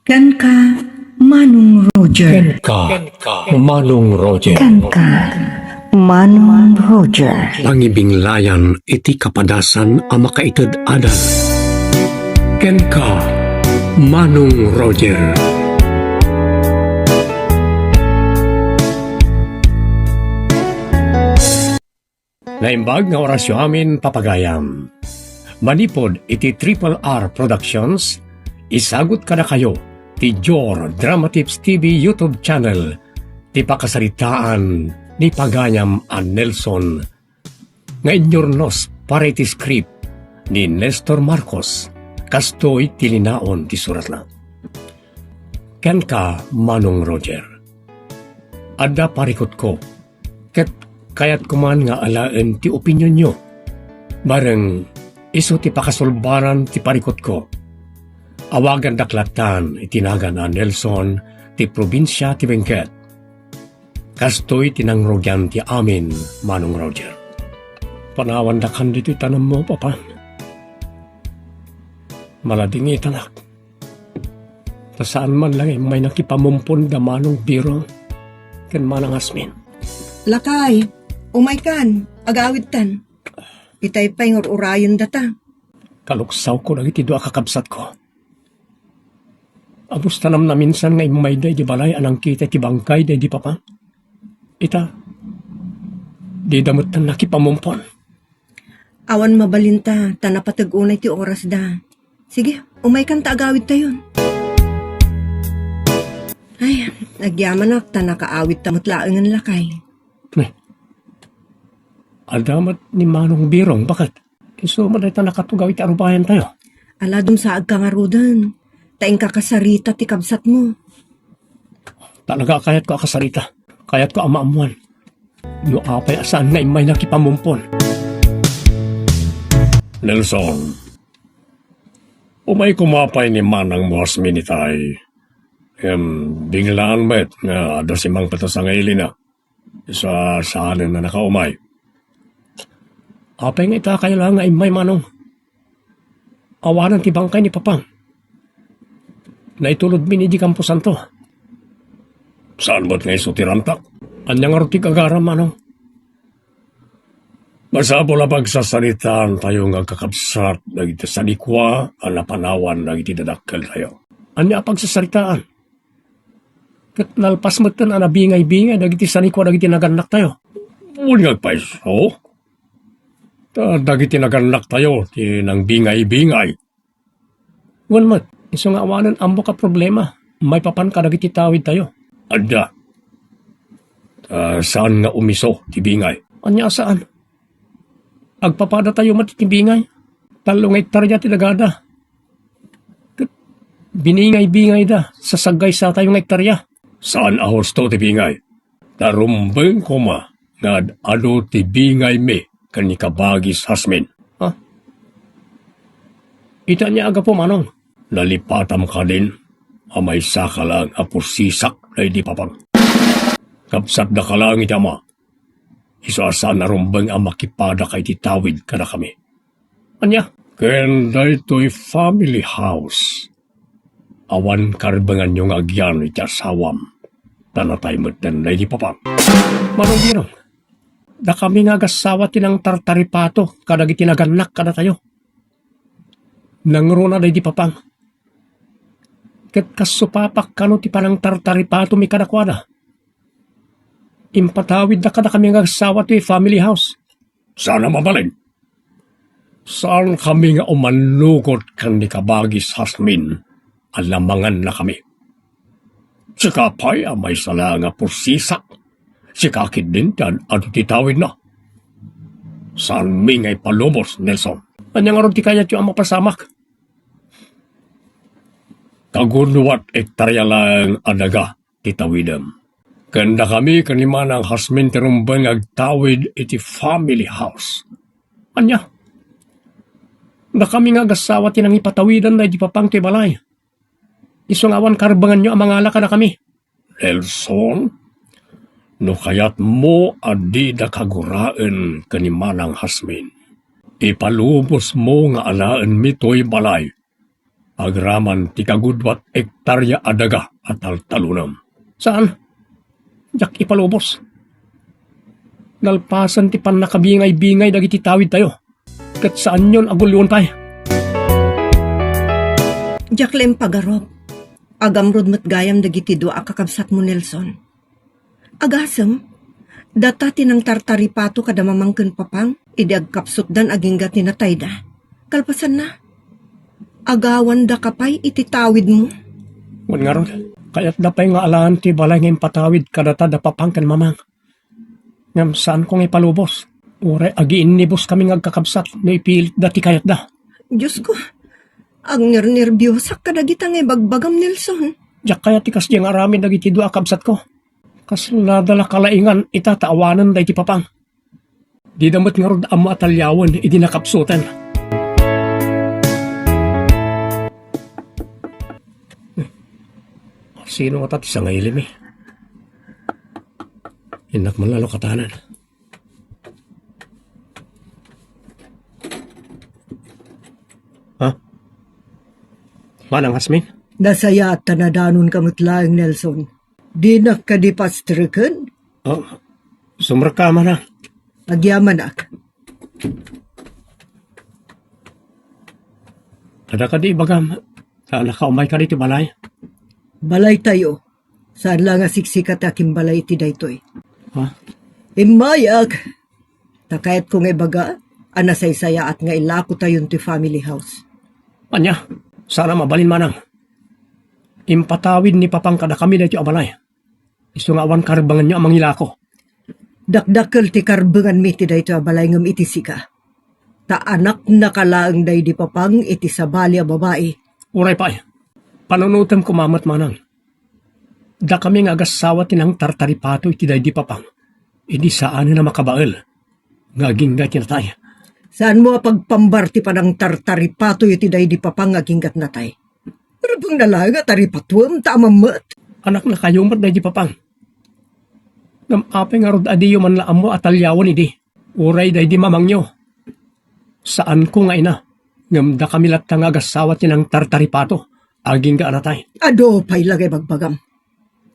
Ken ka Manong Roger. Manong Roger. Ken ka Manong Roger. Pangibinglayan iti kapadasan a makaited adan. Ken ka Manong Roger. Naimbag nga orasyo amin papagayam. Manipod iti Triple R Productions, isagot ka na kayo ti Jor Dramatips TV YouTube channel, ti pakasaritaan ni Pagayam a Nelson. Nga inyornos para iti script ni Nestor Marcos, kastoy tilinaon ti surat na. Ken ka Manong Roger. Adda parikot ko, ket kayat kuman nga alaen ti opinyon nyo. Bareng iso ti pakasulbaran ti parikot ko. Awagan daklatan itinagan na Nelson ti probinsya ti Benguet. Kastoy tinangrogyan ti amin, Manong Roger. Panawan dakan dito itanam mo, Papa. Malading itanak. Saan man lang may nakipamumpon da Manong Biro ken Manang Asmin. Lakay, umay kan, agawid tan. Itay pa'y urayon data. Kaluksaw ko lang iti doa kakabsat ko. Abus tanam na minsan nga imay day di balay anang kita ti bangkay day di Papa. Ita, di damot na nakipamumpon. Awan mabalinta, tanapatag-unay ti oras da. Sige, umay kan taagawid tayon. Ay, nagyaman ak, tanakaawid tamot laangan lakay. Adamat ni Manong Birong, bakit? Kiso maday ta nakatugaw iti arubayan tayo. Aladum sa agkangarudan, taing kakasarita ti kabsat mo. Talaga kayat ko akasarita. Kayat ko amaamuan. No apay asaan nga imay nakipamumpon. Nelson, umay kumapay ni Manang Moas Minitay. Binglaan met nga dasimang patasang ilina. Isa saanin na nakaumay. Apay nga ita kailangan nga imay Manong. Awanan ti bangkay ni Papang. Naitulod mi ni di kampusan to. Saan ba't nga iso tirantak? Anyang arutik agaram, Manong. Masabol abag sa salitaan tayo nga kakabsat nagiti sanikwa ang napanawan nagiti dadakkel tayo. Anya apag sa salitaan? Kat nalpas mo tan anabingay-bingay nagiti sanikwa nagiti naganak tayo. Unyag pa iso. Dagiti naganak tayo ti nang bingay-bingay. Wan mat, iso nga awanan ambo ka problema. May papan ka dagiti tawid tayo. Adda. Saan nga umiso ti bingay? Anya saan? Agpapada tayo matitibingay. Talong hektarya ti nagada. Biningay-bingay da. Sasagay sa tayong hektarya. Saan ahos to ti bingay? Tarumbeng koma nga ado ti bingay me kanikabagis hasmin. Ha? Ita niya aga po Manong. Nalipatam ka din. Amay sakalang apusisak na hindi Papang. Kapsat na ka lang itama. Isasa na rumbang ang makipada kay titawid ka na kami. Anya? Kenda ito'y family house. Awan karbangan yung agyan iti asawam. Tanatay mo din na hindi Papang. Manong Birong, da kami nga gasawa tinang tartaripato kadag itinaganak ka na tayo. Nangruna na hindi Papang. Ket kasupapak kano ti panang tartaripato mi kadakwana. Impatawid na kada kami nga asawa ti family house. Sana mabalin. Saan kami nga umanugot kan ni kabagis hasmin, alamangan na kami. Si kapay may sala nga porsisak. Si kakid din tan ato titawid na. Saan mi ngay palubos, Nelson? Anyang aron ti kayat yung mapasamak? Kagunwat ektarya lang anaga titawidem. Kanda kami kanima ng hasmin tirumbang agtawid iti family house. Anya? Na kami nga gasawa tinang ipatawidan na di Papang ti balay. Isungawan karbangan nyo ang mga alaka na kami. Nelson, no kayat mo adi da kaguraan kanima ng hasmin. Ipalubos mo nga alaan mito'y balay. Agraman ti kagudwat ektarya adaga at taltalunam. Saan? Jak ipalubos. Nalpasan ti pan nakabingay-bingay dagiti tawid tayo. Kat saan yon agulyon tayo? Jaklem pagarop. Agamrod mat gayam dagiti dua kakabsat mo Nelson. Agasem, datati ng tartaripato kada mamangken papang, idi agkapsot dan aginggat ni natayda. Kalpasan na. Agawan da kapay ititawid mo. Wan nga ron, kaya't dapay nga alaan ti balay ngayon patawid kadata da papangkan mamang. Ngam saan kong ipalubos? Ure agiin nibos kami ngagkakabsat na ipilit dati kayat da. Diyos ko, ang nerbiyosak kadagita nga bagbagam Nelson. Diyak kaya tikas diyang aramin dagiti dua kabsat ko. Kas nadala kalaingan itataawanan da iti papang. Di damot nga rod amo atalyawan idi nakapsutan. Sino nga tati sa ngailim eh? Hinak man lalo katanan. Ha? Manang Hasmin? Nasaya at tanadanon kamot laeng Nelson. Di nakadipastriken, Oh, sumraka man na. agyaman ak. Kada ka di bagam. Saan nakaumay ka dito balay? Balay tayo. Saan lang nga siksikat aking balay iti daytoy. Ha? Imayak. Takayat kong ibaga, anasaysaya at nga ilako tayon ti family house. Anya, sana mabalin manang. Impatawid ni papang kada kami dito abalay. Isu nga awan karbangan niyo amang ilako. Dakdakkel ti karbengan mi ti daytoy abalay ngem iti sika. Ta anak nakalaang day di papang iti sabali a babae. Uray pa eh. Panunutam kumamat manang. Da kami nga agasawa tinang tartaripato iti day di papang. Idi saan na makabael. Ngaging da tinatay. Saan mo pagpambarti pa ng tartaripato iti day di papang aginggat natay? Pero bang nalaga taripatuam tamamat? Anak na kayo mat day di papang. Ngam ape nga rod adiyo man laam mo atalyawan idi. Uray day di mamang nyo. Saan ko nga ina? Ngam da kami lat nga agasawa tinang tartaripato. Aging ga anatay. Ado pay lagay bagbagam.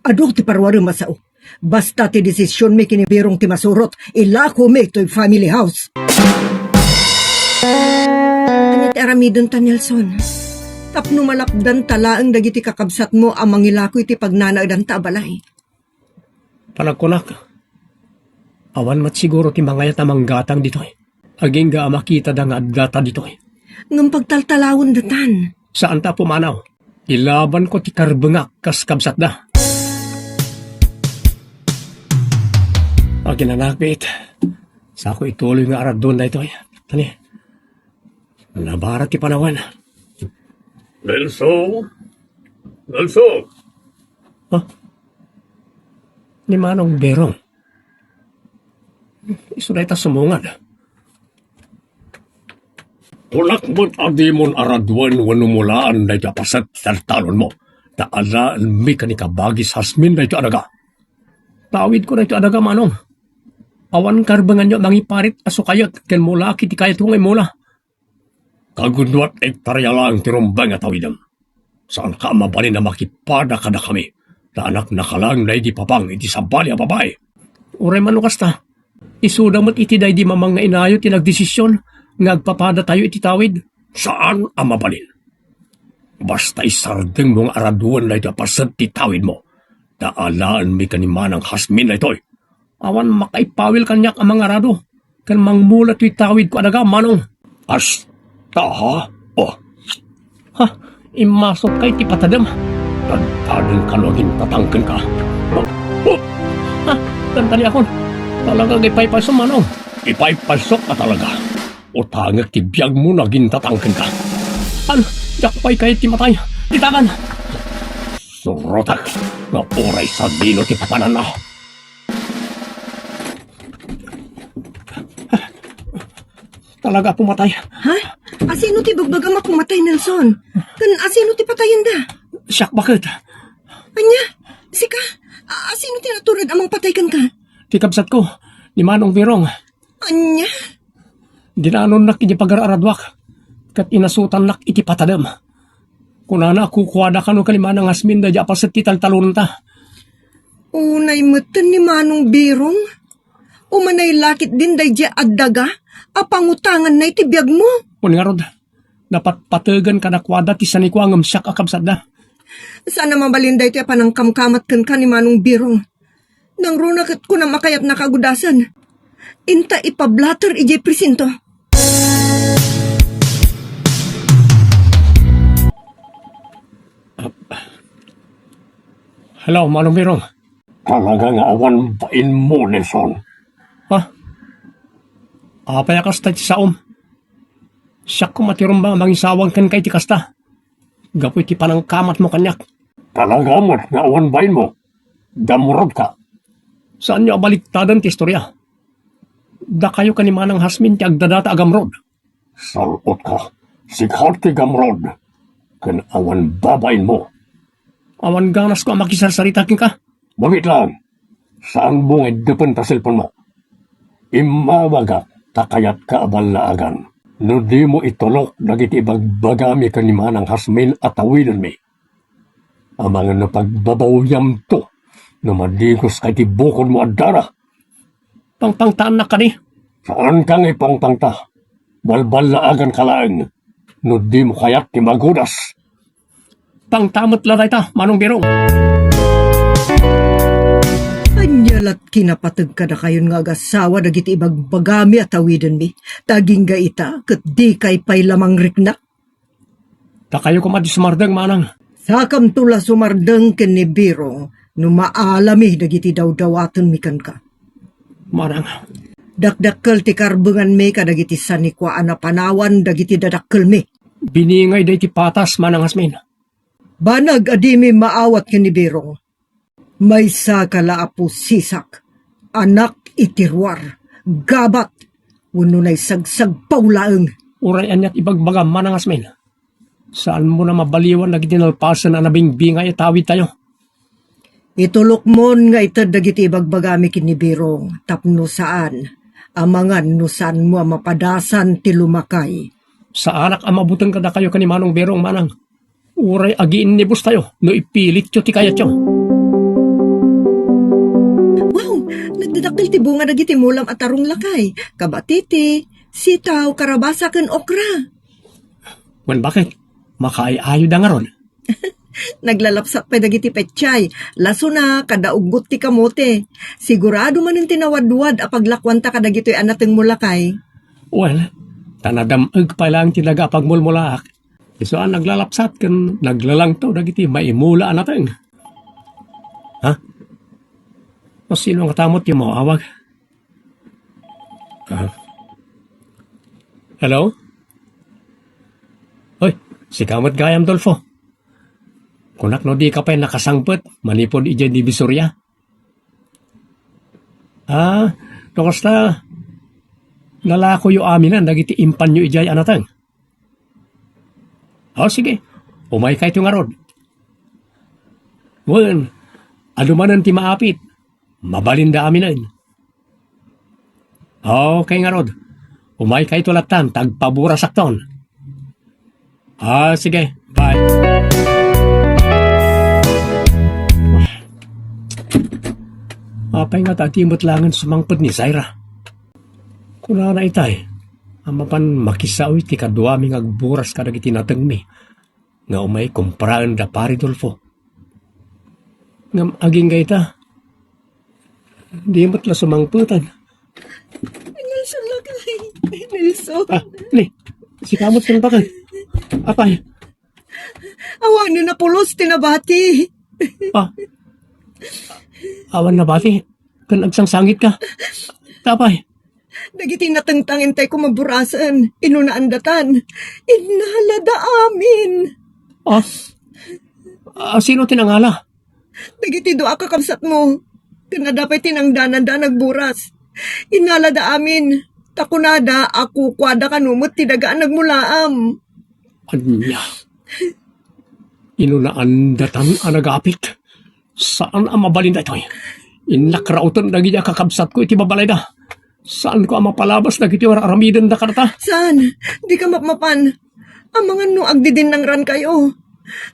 Ado ti parwaro masao. Basta ti desisyon mi kinibirong ti masurot, ilako mi to'y family house. Anit aramidon ta Nelson. Tapno malapdan talaang dagiti kakabsat mo amang ilako iti pagnanaedan ta balay. Panagkunak. Awan mat siguro ti mga yatamang gatang dito eh. Aging ga makita da nga data dito eh. Ngam pagtaltalawon datan. Saan ta pumanaw? Ilaban ko ti karbengak kas kabsat da. Aginanakbit. Sa ako ituloy nga arad doon na ito eh. Tani. Nabarat ti panawan. Nelson? Nelson? Ha? Ni Manong Berong. Isunay ta sumungad. Tulak mo't adimon aradwan wanumulaan na itapasat tartalon mo. Taalaan mi ka ni kabagis hasmin na ito adaga. Tawid ko na ito adaga manong. Awan karbangan nyo mangiparit aso kayat ken mula kiti kayat hungay mula. Kagundwat ektarya lang tirumbang at tawidam. Saan ka mabalin na makipada kada kami. Na anak nakalang na di papang iti sabali a babae. Uray manukas ta. Isuda mo't iti day di mamang nga inayo tinagdesisyon. Ngagpapada tayo iti tawid. Saan ang mabalin? Basta isardeng mong araduan na ito pasad ti tawid mo. Taalaan mi kanimanang hasmin na ito'y. Awan makaipawil kanyak ang mga arado. Kan mangmulat ito'y tawid ko adaga manong. Asta ha? Oh. Ha? Imasok kay ti patadam. Tadtadeng kalogin tatangken ka. Oh. Ha? Tantali akon. Talaga ipaypasok manong. Ipaypasok ka talaga. O tangag ti biyag mo naging tatangken ka. Ano? Jakpay kahit ti matay. Itakan. Surotak. Nga oray sa dilo ti patanan na. Talaga pumatay. Ha? Asino ti bagbagam ako matay Nelson? Kan asino ti patayin da? Siyak bakit? Anya? Sika? Asino ti naturad amang patay kan ka? Ti kabsat ko. Ni Manong Berong. Anya? Dinanon nak iti pag-araradwak. Kat inasutan nak iti patadam. Kunana kukuwada ka no kalima ng asmin da pa sa tital talon ta. Unay matan ni Manong Birong. Umanay lakit din day di addaga. Apangutangan na itibiyag mo. Kun nga rod, dapat patagan ka na kwada ti sanikwa ngam siyak akabsat da. Sana mabalinday ito panang kamkamat kan ka ni Manong Birong. Nang runakit ko na makayat na kagudasan. Inta ipablatter ijay presinto. Hello, Manong Birong. Talaga nga awan pain mo, Nelson. Ha? Apay akas ta ti saom. Siyak ko matirong ba mangisawang kan kay ti kasta. Gapoy ti panang kamat mo kanyak. Talaga mo nga awan pain mo. Damurod ka. Saan niyo abaliktadan ti istorya? Da kayo kanimanang hasmin ti agdadata agamrod. Salot ka. Sikhar ti gamrod. Kan awan babain mo. Awan ganas ko ang makisarsaritakin ka. Bagit lang. Saan bungay depan ta cellphone mo? Imawaga takayat ka abalaagan. No di mo itulok dagiti ibagbagami kanimanang hasmin at awinan mi. Ang mga napagbabawiyam to na madigos kay ti bukod mo adara. Pangpangtaan na ka ni. Saan kang ipangpangta? Balbalaagan ka lang. No di mo kayat ti magudas. Pangtamot lang ta, Manong Birong. Anyalat kinapatag ka na kayon nga agasawa dagiti ibagbagami at awidan mi. Taging ga ita, kat di kay pay lamang rikna. Da kayo kumadi sumardang, Manang. Sakam tula sumardeng ken ni Biro, no maalami dagiti daw-dawaton mi kan ka. Manang, Dakdakkel ti karbengan mi kadagiti sanikwaan na panawan dagiti dadakkel mi. biningay day ti patas, Manang Hasmin. Banag adimi maawat ken ni Biro. May sakala apo sisak, anak itirwar, gabat, uno na'y sagsag paulaeng. Uray anyat ibagbagam, Manang Hasmin. Saan mo na mabaliwan na gitinalpasan na nabingbingay at tawid tayo? Itulok mon nga itad dagiti ibagbagami ken ni Birong, tapno saan, amangan no saan mo mapadasan ti lumakay. Sa anak ang mabutang kada kayo kani Manong Birong, Manang. Uray agiin nibus tayo, no ipilit yo ti kayat yo. Wow, nagdadakil ti bunga dagiti mulam at tarong lakay. Kabatiti, sitaw, karabasa ken okra. Wan bakit? Makaayayo da nga ron. Naglalapsat pa dagiti petchay. Laso na, kadaugot ti kamote. Sigurado man ang tinawadwad a paglakwanta kadagito'y anateng mulakay. Well, tanadamag pa lang tinaga pagmulmulaak. Isuan naglalapsat kan naglalang to dagiti maimula anateng. Ha? O sino ang katamot yung mawawag? Hello? Hoy, si Kamot Gayam Dolfo. Kunak no di ka pa nakasangpet, manipod ijan di Bisurya. Dokasta, lalako yu aminan, dagiti impan yu ijay anatang. Sige, umay kay nga rod. Wen, adumanan ti maapit, mabalinda aminan. Okay nga rod, umay kay tulatan, tagpabura sakton. Sige, bye. Apay nga tatimot langan sumangpad ni Zaira. Kuna na itay, amapan makisaoy ti kaduaming agburas kadag itinatang mi, nga umay kumparaan da pari Dolfo. Ngam aging gaita, di mo't la sumangputan. Nelson lakay. Nelson. Ni, si Kamot kan bakal. Apay, Awan na pulos tinabati. awan na bati, kan agsangsangit ka. Tapay, Dagiti natangtangin tay ko maburasan. Inunaan datan. Inalada amin. sino tinangala? Dagiti doa kakabsat mo. Tinadapay tinangdanan da nagburas. Inalada amin. Takunada ako kwada kanumot tidagaan nagmulaam. Anya, inunaan datan ang nagapit. Saan ang mabalinda ito? Inakrautan na gina kakabsat ko iti babalay da. Saan ko ang mapalabas na iti aramidan da karta? Saan? Di ka mapapan. Ang mga no agdidin ng ran kayo.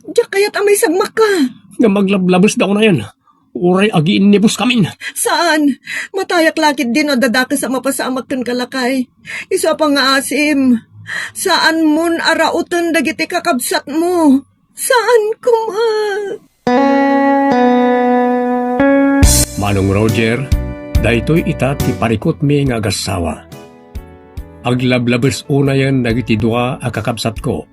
Diya kaya't amay sagmak ka. Nga maglablabas daw na yan. Uray agiin nibus kamin. Saan? Matayak lakit din o dadaka sa mapasamag kan kalakay. Isa pa nga asim. Saan mon arautan dagiti kakabsat mo? Saan kuma? Manong Roger, daytoy ita ti parikot mi nga agasawa. Aglablabas una yan dagiti dua a kakabsat ko.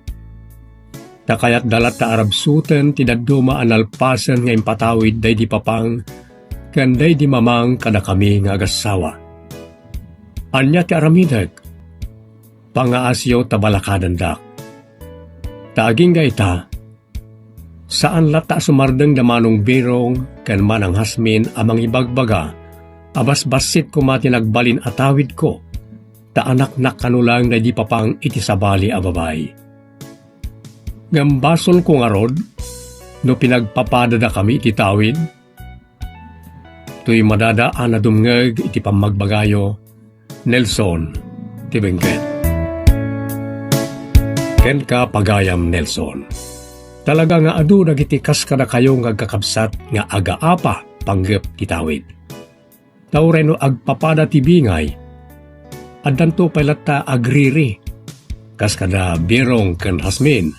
Takayat dalat ta arabsuten ti dadduma analpasen nga impatawid day di papang kanday di mamang kada kami nga agasawa. Anya ti aramidag, pangaasyo tabalakadan dak. Taaging gaita, saan lata sumardeng damanong birong kan manang hasmin amang ibagbaga, abas-basit kumati nagbalin atawid ko, ta anak na kanulang na di papang itisabali a babay. Ngambasol ko nga rod, no pinagpapadada kami iti tawid, tuy madadaan na dumngeg iti pamagbagayo, Nelson Tibengket. Ken ka pagayam Nelson. Talaga nga adu dagiti kas kada kayo nga kakabsat nga agaapa panggep ti tawid. Taureno agpapada ti bingay, addanto pailata agriri, kas kada birong ken hasmin,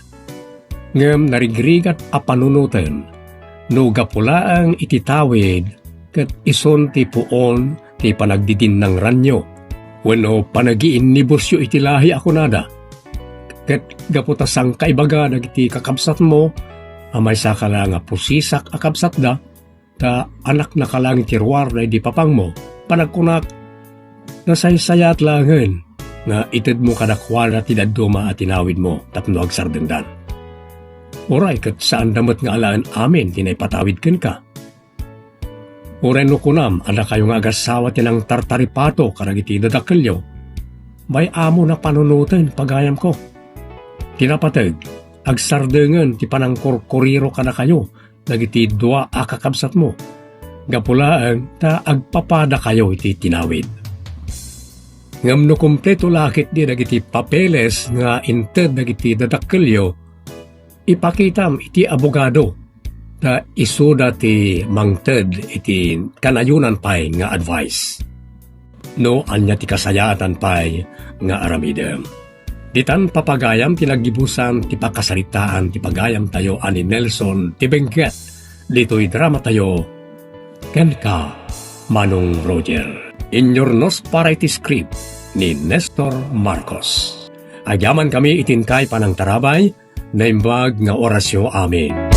ngem narigrigat a panunuten, no gapulaang ititawid, ket ison ti puon ti panagdidin ng ranyo, wenno panagiin ni Bursyo itilahi ako nada, ket gaputasang kaibaga dagiti kakabsat mo, amay sakala nga pusisak akabsat da, ta anak na kalang tirwar na di papang mo, panagkunak, nasaysayat langen, nga ited mo kadakwala ti dadduma at tinawid mo, tapno agsardendan. Oray, kat saan damat nga alaan amin, tinaypatawid ken ka. Oray no kunam, ada kayo nga agasawa tinang tartaripato, karagiti dadakelyo, may amo na panunutin, pagayam ko. Kinapatag, agsardengan, ti panangkorkoriro ka na kayo, nagiti dua akakabsat mo. Gapulaan, ta agpapada kayo iti tinawid. Ngam no kompleto lakit di nagiti papeles nga inted nagiti dadakelyo, ipakitam iti abogado na isuda ti mangted iti kanayunan pay nga advice. No, anya ti kasayatan pay nga aramidem. Ditan papagayam tinagibusan ti pakasaritaan ti pagayam tayo ani Nelson Tibengket. Dito'y drama tayo. Ken ka, Manong Roger. In your nos para iti script ni Nestor Marcos. Agyaman kami itinkay panang tarabay, naimbag nga orasyo amin.